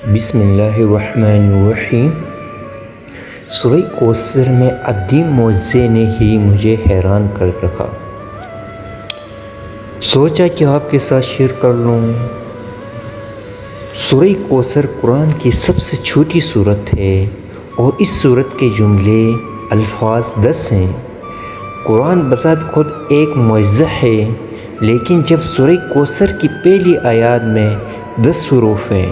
بسم اللہ الرحمن الرحیم۔ سورہ کوثر میں عظیم معجزے نے ہی مجھے حیران کر رکھا۔ سوچا کہ آپ کے ساتھ شیئر کر لوں۔ سورہ کوثر قرآن کی سب سے چھوٹی سورت ہے اور اس سورت کے جملے الفاظ 10 ہیں۔ قرآن بذات خود ایک معجزہ ہے، لیکن جب سورہ کوثر کی پہلی آیات میں 10 حروف ہیں،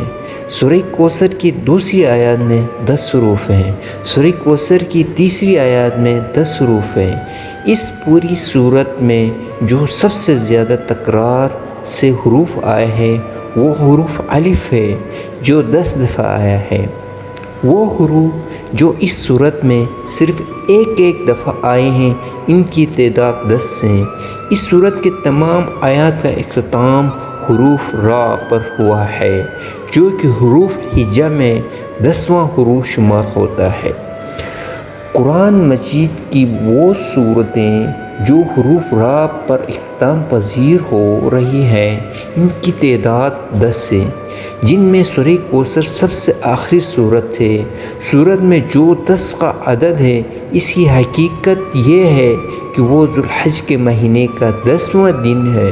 سورہ کوثر کی دوسری آیات میں 10 حروف ہیں، سورہ کوثر کی تیسری آیات میں 10 حروف ہیں، اس پوری سورت میں جو سب سے زیادہ تکرار سے حروف آئے ہیں وہ حروف الف ہے جو 10 دفعہ آیا ہے۔ وہ حروف جو اس سورت میں صرف ایک دفعہ آئے ہیں ان کی تعداد 10 ہیں۔ اس سورت کے تمام آیات کا اختتام حروف را پر ہوا ہے، جو کہ حروف ہجا میں 10واں حروف شمار ہوتا ہے۔ قرآن مجید کی وہ سورتیں جو حروف را پر اختتام پذیر ہو رہی ہیں ان کی تعداد 10 ہے، جن میں سورہ کوثر سب سے آخری سورت ہے۔ سورت میں جو 10 کا عدد ہے، اس کی حقیقت یہ ہے کہ وہ ذوالحج کے مہینے کا 10واں دن ہے،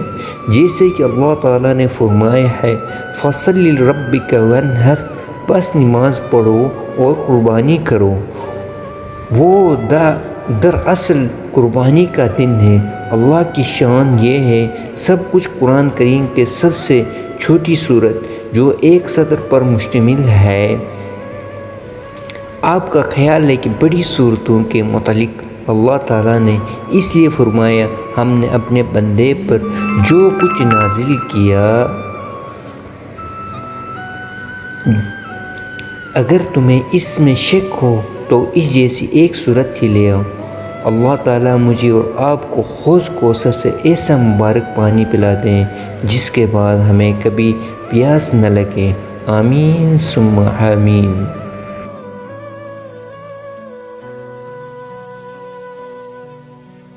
جیسے کہ اللہ تعالیٰ نے فرمایا ہے فَصَلِّ لِرَبِّكَ وَانْحَرْ، بس نماز پڑھو اور قربانی کرو۔ وہ دراصل قربانی کا دن ہے۔ اللہ کی شان یہ ہے، سب کچھ قرآن کریم کے سب سے چھوٹی سورت جو ایک سطر پر مشتمل ہے۔ آپ کا خیال ہے کہ بڑی سورتوں کے متعلق اللہ تعالیٰ نے اس لیے فرمایا ہم نے اپنے بندے پر جو کچھ نازل کیا، اگر تمہیں اس میں شک ہو تو اس جیسی ایک صورت ہی لے آؤ۔ اللہ تعالیٰ مجھے اور آپ کو حوض کوثر سے ایسا مبارک پانی پلا دیں جس کے بعد ہمیں کبھی پیاس نہ لگے۔ آمین ثم آمین۔